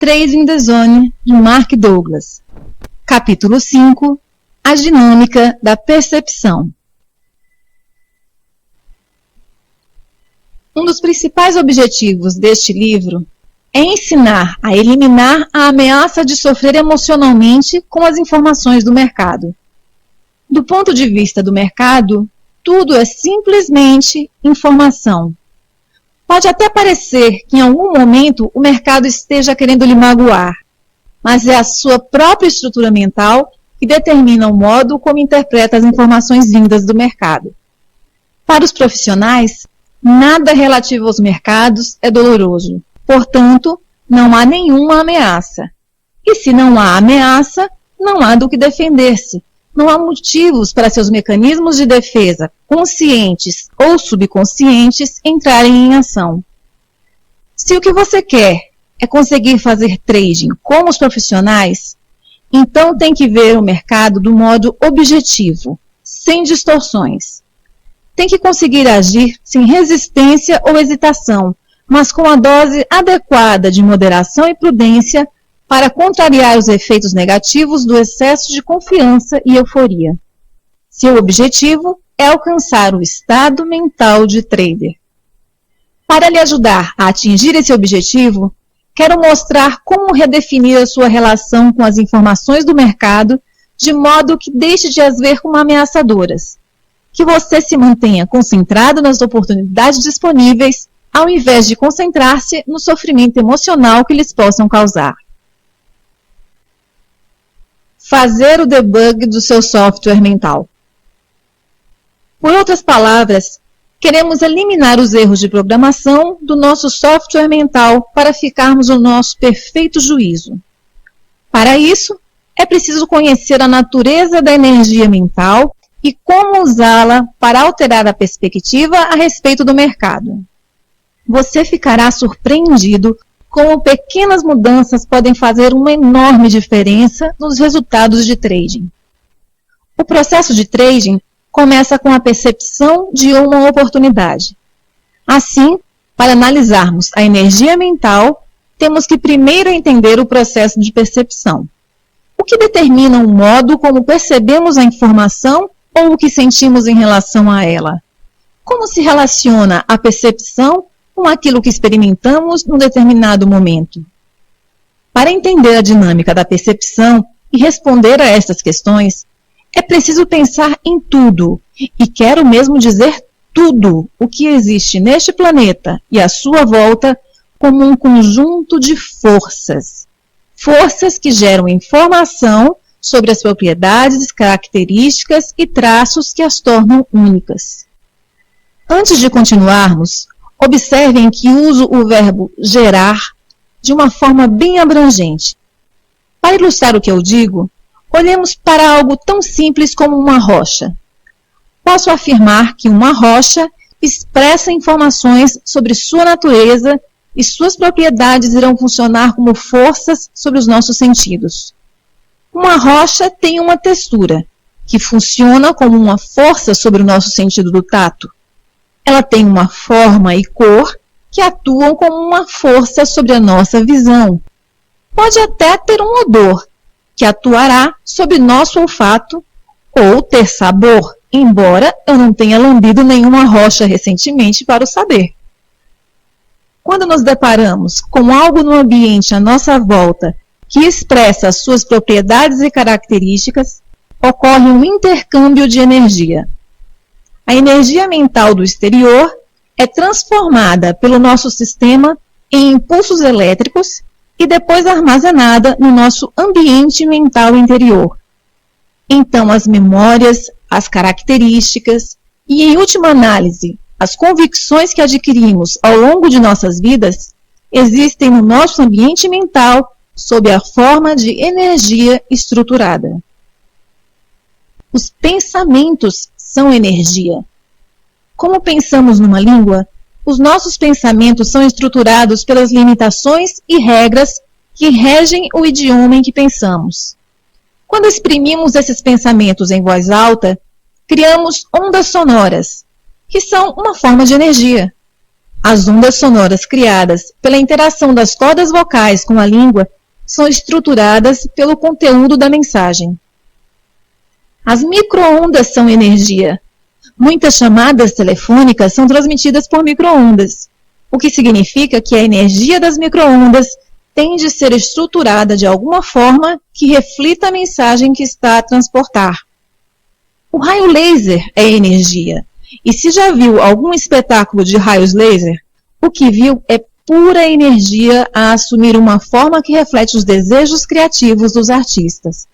Trading the Zone, de Mark Douglas. Capítulo 5. A dinâmica da percepção. Um dos principais objetivos deste livro é ensinar a eliminar a ameaça de sofrer emocionalmente com as informações do mercado. Do ponto de vista do mercado, tudo é simplesmente informação. Pode até parecer que em algum momento o mercado esteja querendo lhe magoar, mas é a sua própria estrutura mental que determina o modo como interpreta as informações vindas do mercado. Para os profissionais, nada relativo aos mercados é doloroso. Portanto, não há nenhuma ameaça. E se não há ameaça, não há do que defender-se. Não há motivos para seus mecanismos de defesa, conscientes ou subconscientes, entrarem em ação. Se o que você quer é conseguir fazer trading como os profissionais, então tem que ver o mercado do modo objetivo, sem distorções. Tem que conseguir agir sem resistência ou hesitação, mas com a dose adequada de moderação e prudência para contrariar os efeitos negativos do excesso de confiança e euforia. Seu objetivo é alcançar o estado mental de trader. Para lhe ajudar a atingir esse objetivo, quero mostrar como redefinir a sua relação com as informações do mercado de modo que deixe de as ver como ameaçadoras, que você se mantenha concentrado nas oportunidades disponíveis, ao invés de concentrar-se no sofrimento emocional que lhes possam causar. Fazer o debug do seu software mental. Por outras palavras, queremos eliminar os erros de programação do nosso software mental para ficarmos no nosso perfeito juízo. Para isso, é preciso conhecer a natureza da energia mental e como usá-la para alterar a perspectiva a respeito do mercado. Você ficará surpreendido como pequenas mudanças podem fazer uma enorme diferença nos resultados de trading. O processo de trading começa com a percepção de uma oportunidade. Assim, para analisarmos a energia mental, temos que primeiro entender o processo de percepção. O que determina o modo como percebemos a informação ou o que sentimos em relação a ela? Como se relaciona a percepção com aquilo que experimentamos num determinado momento? Para entender a dinâmica da percepção e responder a estas questões, é preciso pensar em tudo, e quero mesmo dizer tudo, o que existe neste planeta e à sua volta como um conjunto de forças. Forças que geram informação sobre as propriedades, características e traços que as tornam únicas. Antes de continuarmos, observem que uso o verbo gerar de uma forma bem abrangente. Para ilustrar o que eu digo, olhemos para algo tão simples como uma rocha. Posso afirmar que uma rocha expressa informações sobre sua natureza e suas propriedades irão funcionar como forças sobre os nossos sentidos. Uma rocha tem uma textura, que funciona como uma força sobre o nosso sentido do tato. Ela tem uma forma e cor que atuam como uma força sobre a nossa visão. Pode até ter um odor, que atuará sobre nosso olfato, ou ter sabor, embora eu não tenha lambido nenhuma rocha recentemente para o saber. Quando nos deparamos com algo no ambiente à nossa volta que expressa as suas propriedades e características, ocorre um intercâmbio de energia. A energia mental do exterior é transformada pelo nosso sistema em impulsos elétricos e depois armazenada no nosso ambiente mental interior. Então, as memórias, as características e, em última análise, as convicções que adquirimos ao longo de nossas vidas existem no nosso ambiente mental sob a forma de energia estruturada. Os pensamentos são energia. Como pensamos numa língua, os nossos pensamentos são estruturados pelas limitações e regras que regem o idioma em que pensamos. Quando exprimimos esses pensamentos em voz alta, criamos ondas sonoras, que são uma forma de energia. As ondas sonoras criadas pela interação das cordas vocais com a língua são estruturadas pelo conteúdo da mensagem. As micro-ondas são energia. Muitas chamadas telefônicas são transmitidas por micro-ondas, o que significa que a energia das micro-ondas tem de ser estruturada de alguma forma que reflita a mensagem que está a transportar. O raio laser é energia, e se já viu algum espetáculo de raios laser, o que viu é pura energia a assumir uma forma que reflete os desejos criativos dos artistas.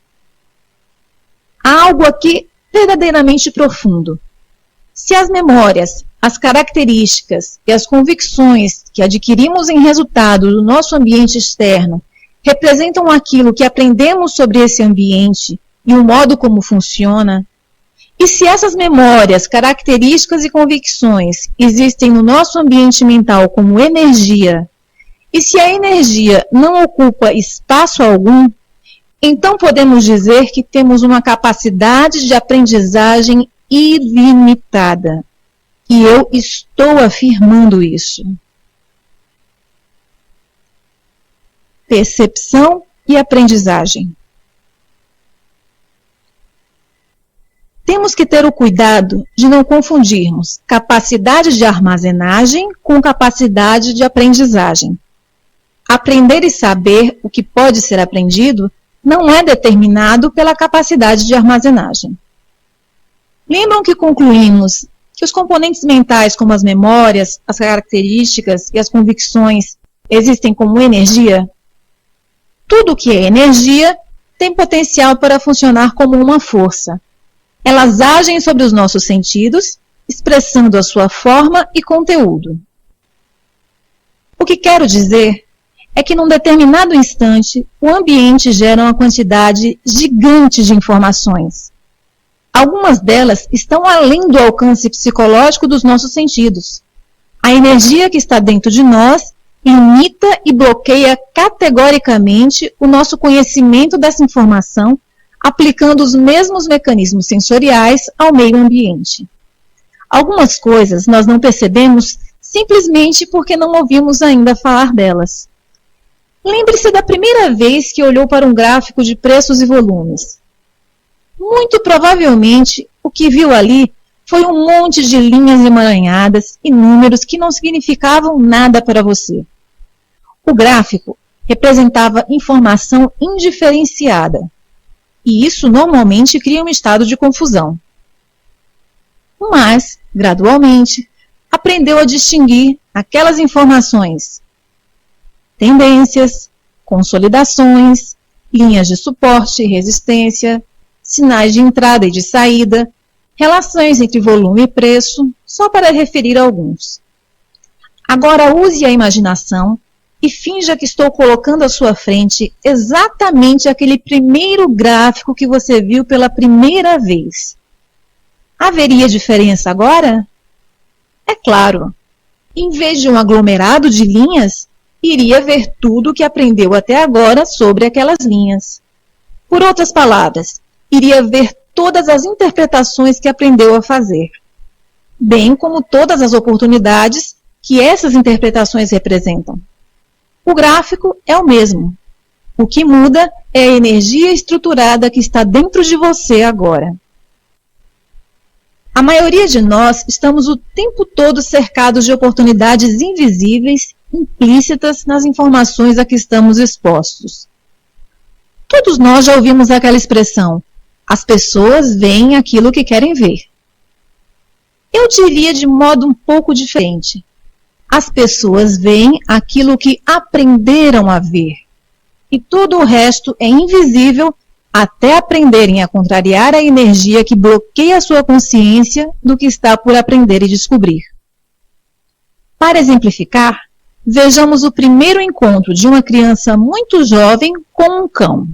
Há algo aqui verdadeiramente profundo. Se as memórias, as características e as convicções que adquirimos em resultado do nosso ambiente externo representam aquilo que aprendemos sobre esse ambiente e o modo como funciona, e se essas memórias, características e convicções existem no nosso ambiente mental como energia, e se a energia não ocupa espaço algum, então podemos dizer que temos uma capacidade de aprendizagem ilimitada. E eu estou afirmando isso. Percepção e aprendizagem. Temos que ter o cuidado de não confundirmos capacidade de armazenagem com capacidade de aprendizagem. Aprender e saber o que pode ser aprendido não é determinado pela capacidade de armazenagem. Lembram que concluímos que os componentes mentais, como as memórias, as características e as convicções, existem como energia? Tudo que é energia tem potencial para funcionar como uma força. Elas agem sobre os nossos sentidos, expressando a sua forma e conteúdo. O que quero dizer é que num determinado instante, o ambiente gera uma quantidade gigante de informações. Algumas delas estão além do alcance psicológico dos nossos sentidos. A energia que está dentro de nós limita e bloqueia categoricamente o nosso conhecimento dessa informação, aplicando os mesmos mecanismos sensoriais ao meio ambiente. Algumas coisas nós não percebemos simplesmente porque não ouvimos ainda falar delas. Lembre-se da primeira vez que olhou para um gráfico de preços e volumes. Muito provavelmente, o que viu ali foi um monte de linhas emaranhadas e números que não significavam nada para você. O gráfico representava informação indiferenciada, e isso normalmente cria um estado de confusão. Mas, gradualmente, aprendeu a distinguir aquelas informações: tendências, consolidações, linhas de suporte e resistência, sinais de entrada e de saída, relações entre volume e preço, só para referir alguns. Agora use a imaginação e finja que estou colocando à sua frente exatamente aquele primeiro gráfico que você viu pela primeira vez. Haveria diferença agora? É claro. Em vez de um aglomerado de linhas, iria ver tudo o que aprendeu até agora sobre aquelas linhas. Por outras palavras, iria ver todas as interpretações que aprendeu a fazer, bem como todas as oportunidades que essas interpretações representam. O gráfico é o mesmo. O que muda é a energia estruturada que está dentro de você agora. A maioria de nós estamos o tempo todo cercados de oportunidades invisíveis, implícitas nas informações a que estamos expostos. Todos nós já ouvimos aquela expressão: as pessoas veem aquilo que querem ver. Eu diria de modo um pouco diferente: as pessoas veem aquilo que aprenderam a ver, e todo o resto é invisível até aprenderem a contrariar a energia que bloqueia a sua consciência do que está por aprender e descobrir. Para exemplificar, vejamos o primeiro encontro de uma criança muito jovem com um cão.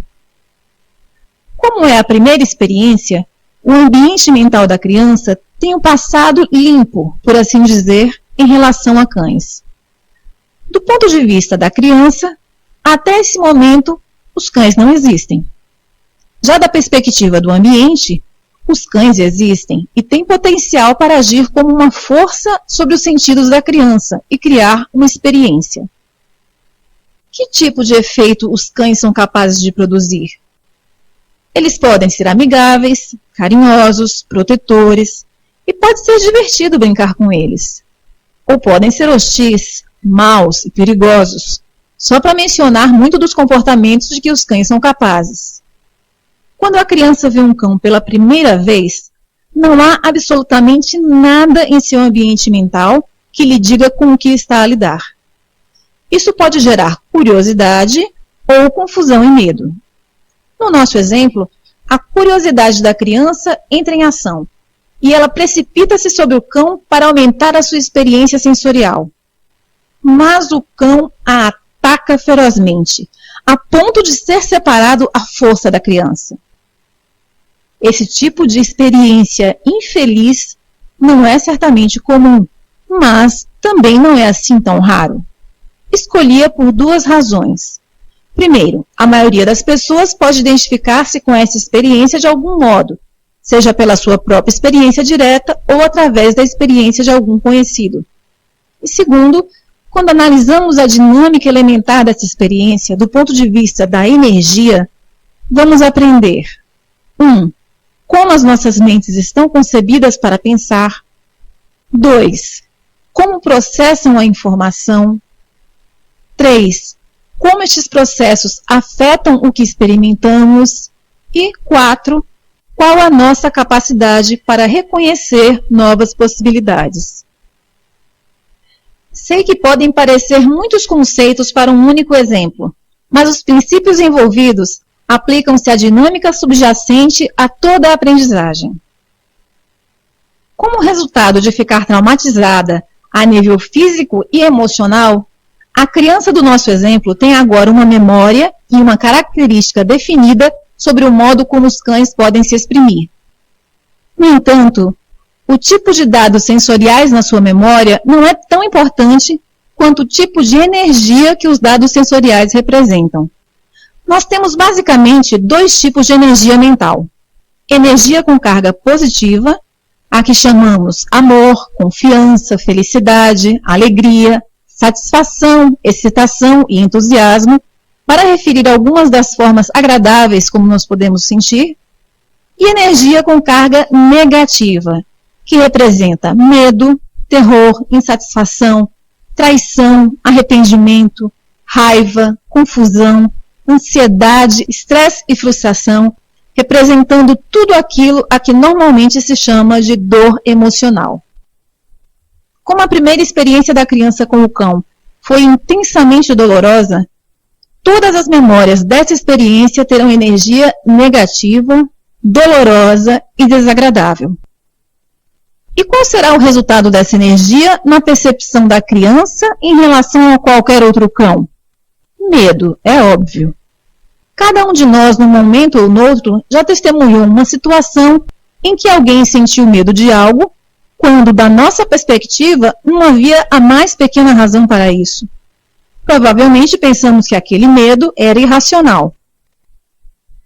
Como é a primeira experiência, o ambiente mental da criança tem um passado limpo, por assim dizer, em relação a cães. Do ponto de vista da criança, até esse momento, os cães não existem. Já da perspectiva do ambiente, Os cães existem e têm potencial para agir como uma força sobre os sentidos da criança e criar uma experiência. Que tipo de efeito os cães são capazes de produzir? Eles podem ser amigáveis, carinhosos, protetores, e pode ser divertido brincar com eles. Ou podem ser hostis, maus e perigosos, só para mencionar muito dos comportamentos de que os cães são capazes. Quando a criança vê um cão pela primeira vez, não há absolutamente nada em seu ambiente mental que lhe diga com o que está a lidar. Isso pode gerar curiosidade ou confusão e medo. No nosso exemplo, a curiosidade da criança entra em ação e ela precipita-se sobre o cão para aumentar a sua experiência sensorial. Mas o cão a ataca ferozmente, a ponto de ser separado à força da criança. Esse tipo de experiência infeliz não é certamente comum, mas também não é assim tão raro. Escolhi-a por duas razões. Primeiro, a maioria das pessoas pode identificar-se com essa experiência de algum modo, seja pela sua própria experiência direta ou através da experiência de algum conhecido. E segundo, quando analisamos a dinâmica elementar dessa experiência do ponto de vista da energia, vamos aprender 1. Como as nossas mentes estão concebidas para pensar. 2. Como processam a informação. 3. Como estes processos afetam o que experimentamos. E 4. Qual a nossa capacidade para reconhecer novas possibilidades. Sei que podem parecer muitos conceitos para um único exemplo, mas os princípios envolvidos aplicam-se à dinâmica subjacente a toda a aprendizagem. Como resultado de ficar traumatizada a nível físico e emocional, a criança do nosso exemplo tem agora uma memória e uma característica definida sobre o modo como os cães podem se exprimir. No entanto, o tipo de dados sensoriais na sua memória não é tão importante quanto o tipo de energia que os dados sensoriais representam. Nós temos basicamente dois tipos de energia mental. Energia com carga positiva, a que chamamos amor, confiança, felicidade, alegria, satisfação, excitação e entusiasmo, para referir algumas das formas agradáveis como nós podemos sentir, e energia com carga negativa, que representa medo, terror, insatisfação, traição, arrependimento, raiva, confusão, ansiedade, estresse e frustração, representando tudo aquilo a que normalmente se chama de dor emocional. Como a primeira experiência da criança com o cão foi intensamente dolorosa, todas as memórias dessa experiência terão energia negativa, dolorosa e desagradável. E qual será o resultado dessa energia na percepção da criança em relação a qualquer outro cão? Medo, é óbvio. Cada um de nós, num momento ou noutro, já testemunhou uma situação em que alguém sentiu medo de algo, quando, da nossa perspectiva, não havia a mais pequena razão para isso. Provavelmente pensamos que aquele medo era irracional.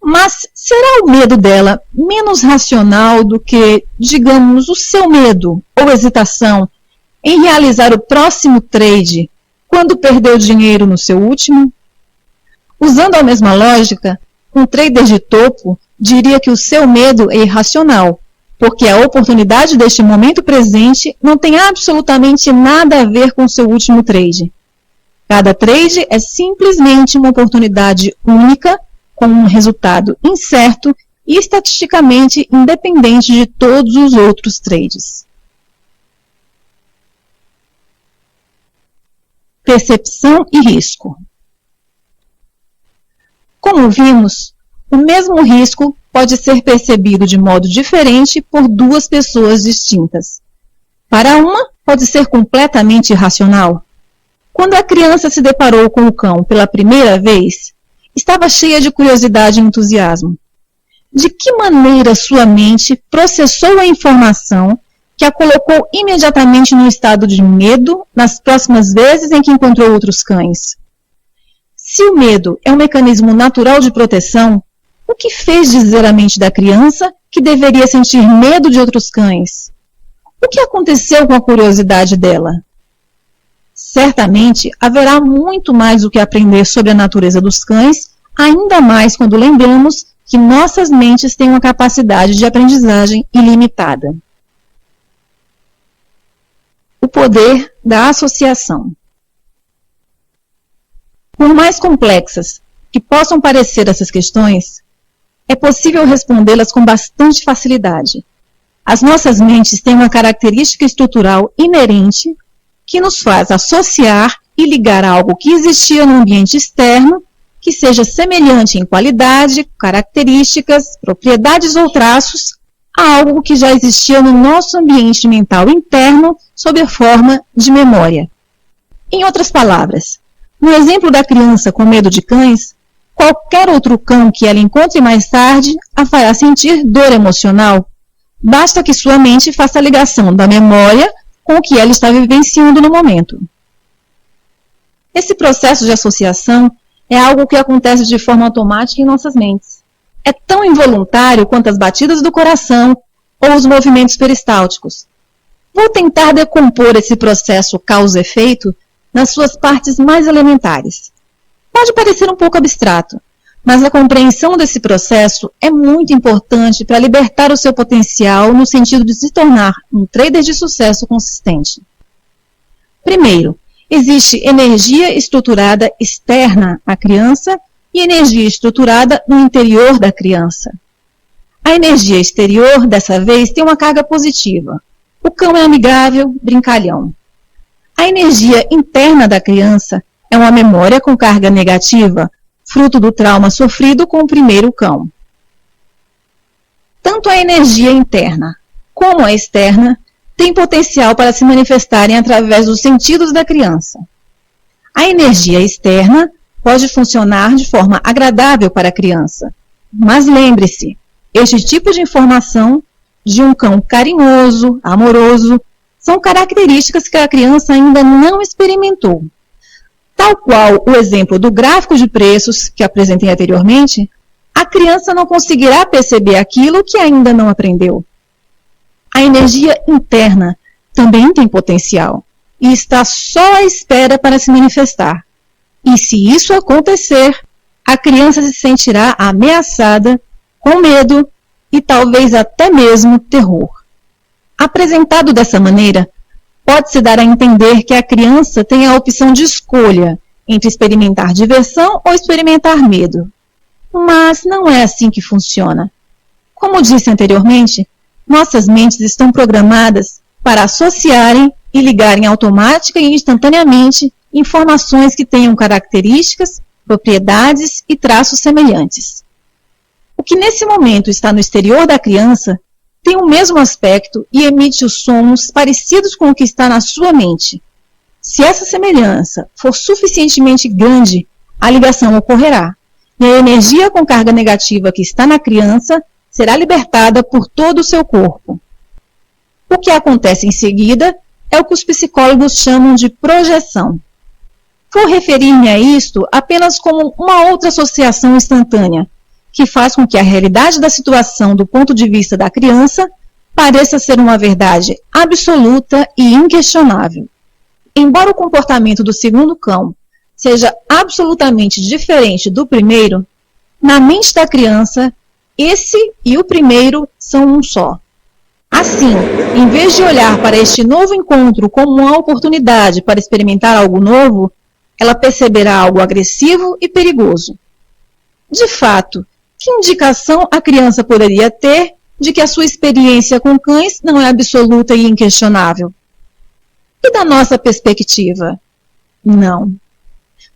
Mas será o medo dela menos racional do que, digamos, o seu medo ou hesitação em realizar o próximo trade quando perdeu dinheiro no seu último? Usando a mesma lógica, um trader de topo diria que o seu medo é irracional, porque a oportunidade deste momento presente não tem absolutamente nada a ver com o seu último trade. Cada trade é simplesmente uma oportunidade única, com um resultado incerto e estatisticamente independente de todos os outros trades. Percepção e risco. Como vimos, o mesmo risco pode ser percebido de modo diferente por duas pessoas distintas. Para uma, pode ser completamente irracional. Quando a criança se deparou com o cão pela primeira vez, estava cheia de curiosidade e entusiasmo. De que maneira sua mente processou a informação que a colocou imediatamente no estado de medo nas próximas vezes em que encontrou outros cães? Se o medo é um mecanismo natural de proteção, o que fez dizer à mente da criança que deveria sentir medo de outros cães? O que aconteceu com a curiosidade dela? Certamente haverá muito mais o que aprender sobre a natureza dos cães, ainda mais quando lembramos que nossas mentes têm uma capacidade de aprendizagem ilimitada. O poder da associação. Por mais complexas que possam parecer essas questões, é possível respondê-las com bastante facilidade. As nossas mentes têm uma característica estrutural inerente que nos faz associar e ligar algo que existia no ambiente externo, que seja semelhante em qualidade, características, propriedades ou traços, a algo que já existia no nosso ambiente mental interno sob a forma de memória. Em outras palavras, no exemplo da criança com medo de cães, qualquer outro cão que ela encontre mais tarde a fará sentir dor emocional. Basta que sua mente faça a ligação da memória com o que ela está vivenciando no momento. Esse processo de associação é algo que acontece de forma automática em nossas mentes. É tão involuntário quanto as batidas do coração ou os movimentos peristálticos. Vou tentar decompor esse processo causa-efeito nas suas partes mais elementares. Pode parecer um pouco abstrato, mas a compreensão desse processo é muito importante para libertar o seu potencial no sentido de se tornar um trader de sucesso consistente. Primeiro, existe energia estruturada externa à criança e energia estruturada no interior da criança. A energia exterior, dessa vez, tem uma carga positiva. O cão é amigável, brincalhão. A energia interna da criança é uma memória com carga negativa, fruto do trauma sofrido com o primeiro cão. Tanto a energia interna como a externa têm potencial para se manifestarem através dos sentidos da criança. A energia externa pode funcionar de forma agradável para a criança, mas lembre-se, este tipo de informação de um cão carinhoso, amoroso, são características que a criança ainda não experimentou. Tal qual o exemplo do gráfico de preços que apresentei anteriormente, a criança não conseguirá perceber aquilo que ainda não aprendeu. A energia interna também tem potencial e está só à espera para se manifestar. E se isso acontecer, a criança se sentirá ameaçada, com medo e talvez até mesmo terror. Apresentado dessa maneira, pode-se dar a entender que a criança tem a opção de escolha entre experimentar diversão ou experimentar medo. Mas não é assim que funciona. Como disse anteriormente, nossas mentes estão programadas para associarem e ligarem automática e instantaneamente informações que tenham características, propriedades e traços semelhantes. O que nesse momento está no exterior da criança tem o mesmo aspecto e emite os sons parecidos com o que está na sua mente. Se essa semelhança for suficientemente grande, a ligação ocorrerá, e a energia com carga negativa que está na criança será libertada por todo o seu corpo. O que acontece em seguida é o que os psicólogos chamam de projeção. Vou referir-me a isto apenas como uma outra associação instantânea, que faz com que a realidade da situação do ponto de vista da criança pareça ser uma verdade absoluta e inquestionável. Embora o comportamento do segundo cão seja absolutamente diferente do primeiro, na mente da criança, esse e o primeiro são um só. Assim, em vez de olhar para este novo encontro como uma oportunidade para experimentar algo novo, ela perceberá algo agressivo e perigoso. De fato, que indicação a criança poderia ter de que a sua experiência com cães não é absoluta e inquestionável? E da nossa perspectiva? Não.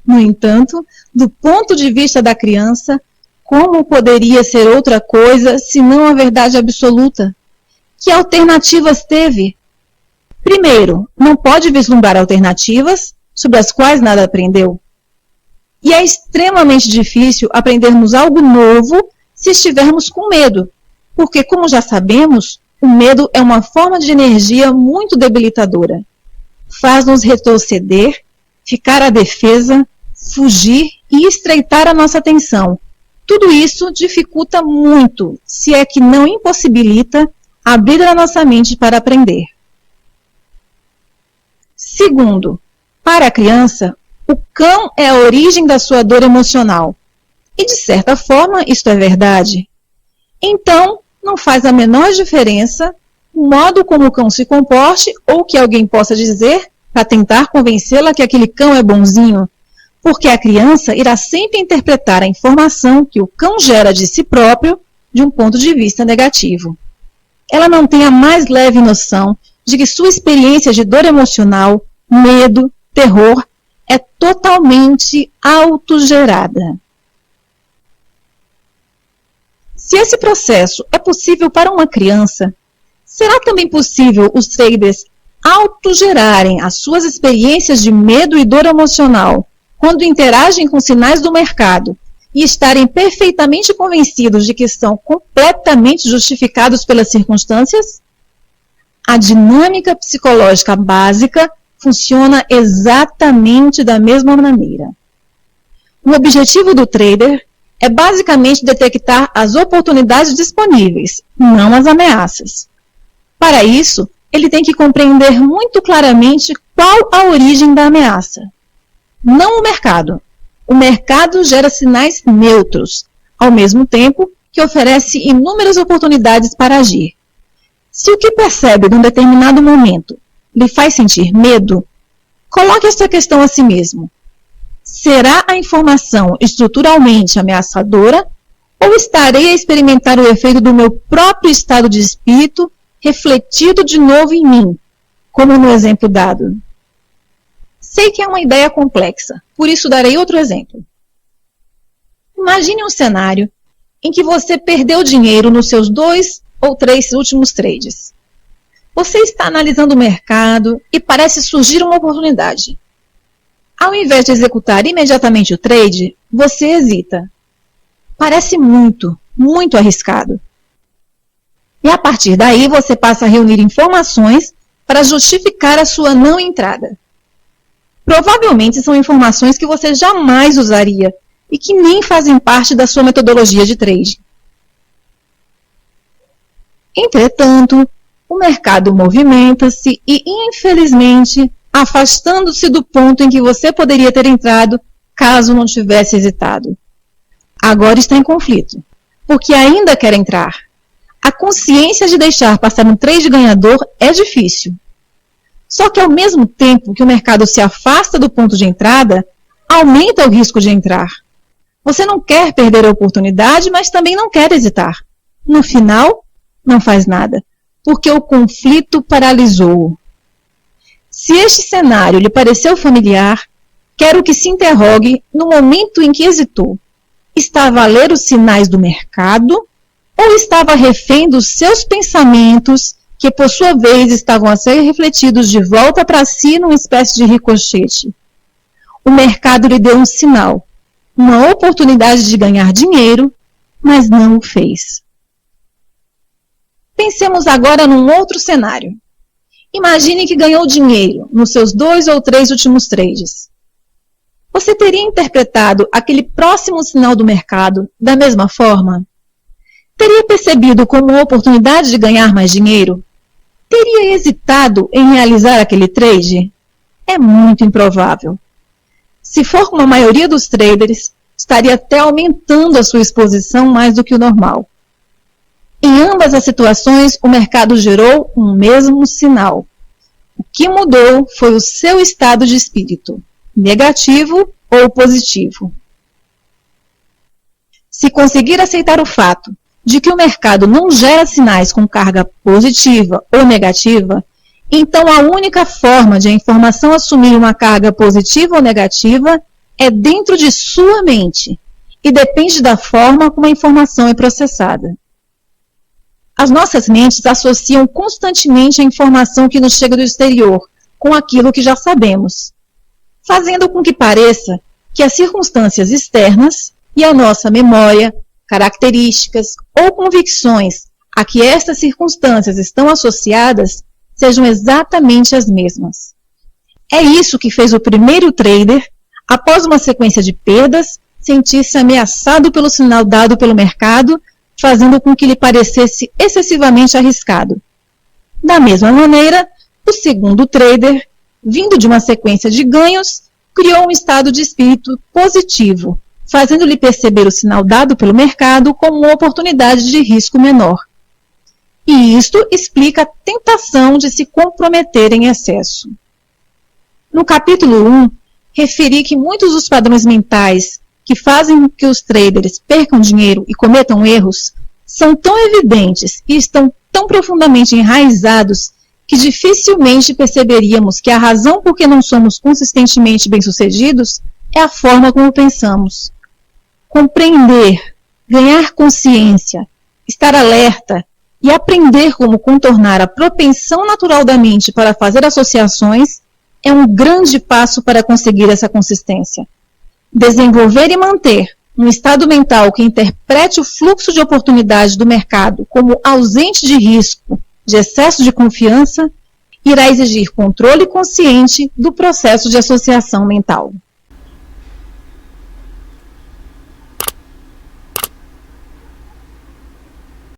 No entanto, do ponto de vista da criança, como poderia ser outra coisa senão a verdade absoluta? Que alternativas teve? Primeiro, não pode vislumbrar alternativas sobre as quais nada aprendeu. E é extremamente difícil aprendermos algo novo se estivermos com medo, porque, como já sabemos, o medo é uma forma de energia muito debilitadora. Faz-nos retroceder, ficar à defesa, fugir e estreitar a nossa atenção, Tudo isso dificulta muito, se é que não impossibilita, abrir a nossa mente para aprender. Segundo, para a criança, o cão é a origem da sua dor emocional. E, de certa forma, isto é verdade. Então, não faz a menor diferença o modo como o cão se comporte ou que alguém possa dizer para tentar convencê-la que aquele cão é bonzinho, porque a criança irá sempre interpretar a informação que o cão gera de si próprio de um ponto de vista negativo. Ela não tem a mais leve noção de que sua experiência de dor emocional, medo, terror, é totalmente autogerada. Se esse processo é possível para uma criança, será também possível os traders autogerarem as suas experiências de medo e dor emocional quando interagem com sinais do mercado e estarem perfeitamente convencidos de que são completamente justificados pelas circunstâncias? A dinâmica psicológica básica funciona exatamente da mesma maneira. O objetivo do trader é basicamente detectar as oportunidades disponíveis, não as ameaças. Para isso, ele tem que compreender muito claramente qual a origem da ameaça. Não o mercado. O mercado gera sinais neutros, ao mesmo tempo que oferece inúmeras oportunidades para agir. Se o que percebe num determinado momento lhe faz sentir medo, coloque esta questão a si mesmo. Será a informação estruturalmente ameaçadora ou estarei a experimentar o efeito do meu próprio estado de espírito refletido de novo em mim, como no exemplo dado? Sei que é uma ideia complexa, por isso darei outro exemplo. Imagine um cenário em que você perdeu dinheiro nos seus 2 ou 3 últimos trades. Você está analisando o mercado e parece surgir uma oportunidade. Ao invés de executar imediatamente o trade, você hesita. Parece muito, muito arriscado. E a partir daí você passa a reunir informações para justificar a sua não entrada. Provavelmente são informações que você jamais usaria e que nem fazem parte da sua metodologia de trade. Entretanto, o mercado movimenta-se e, infelizmente, afastando-se do ponto em que você poderia ter entrado caso não tivesse hesitado. Agora está em conflito, porque ainda quer entrar. A consciência de deixar passar um trade ganhador é difícil. Só que ao mesmo tempo que o mercado se afasta do ponto de entrada, aumenta o risco de entrar. Você não quer perder a oportunidade, mas também não quer hesitar. No final, não faz nada, porque o conflito paralisou-o. Se este cenário lhe pareceu familiar, quero que se interrogue no momento em que hesitou. Estava a ler os sinais do mercado ou estava refém dos seus pensamentos que, por sua vez, estavam a ser refletidos de volta para si numa espécie de ricochete? O mercado lhe deu um sinal, uma oportunidade de ganhar dinheiro, mas não o fez. Pensemos agora num outro cenário. Imagine que ganhou dinheiro nos seus 2 ou 3 últimos trades. Você teria interpretado aquele próximo sinal do mercado da mesma forma? Teria percebido como uma oportunidade de ganhar mais dinheiro? Teria hesitado em realizar aquele trade? É muito improvável. Se for como a maioria dos traders, estaria até aumentando a sua exposição mais do que o normal. Em ambas as situações, o mercado gerou um mesmo sinal. O que mudou foi o seu estado de espírito, negativo ou positivo. Se conseguir aceitar o fato de que o mercado não gera sinais com carga positiva ou negativa, então a única forma de a informação assumir uma carga positiva ou negativa é dentro de sua mente e depende da forma como a informação é processada. As nossas mentes associam constantemente a informação que nos chega do exterior com aquilo que já sabemos, fazendo com que pareça que as circunstâncias externas e a nossa memória, características ou convicções a que estas circunstâncias estão associadas sejam exatamente as mesmas. É isso que fez o primeiro trader, após uma sequência de perdas, sentir-se ameaçado pelo sinal dado pelo mercado, fazendo com que lhe parecesse excessivamente arriscado. Da mesma maneira, o segundo trader, vindo de uma sequência de ganhos, criou um estado de espírito positivo, fazendo-lhe perceber o sinal dado pelo mercado como uma oportunidade de risco menor. E isto explica a tentação de se comprometer em excesso. No capítulo 1, referi que muitos dos padrões mentais que fazem com que os traders percam dinheiro e cometam erros são tão evidentes e estão tão profundamente enraizados que dificilmente perceberíamos que a razão por que não somos consistentemente bem-sucedidos é a forma como pensamos. Compreender, ganhar consciência, estar alerta e aprender como contornar a propensão natural da mente para fazer associações é um grande passo para conseguir essa consistência. Desenvolver e manter um estado mental que interprete o fluxo de oportunidade do mercado como ausente de risco, de excesso de confiança, irá exigir controle consciente do processo de associação mental.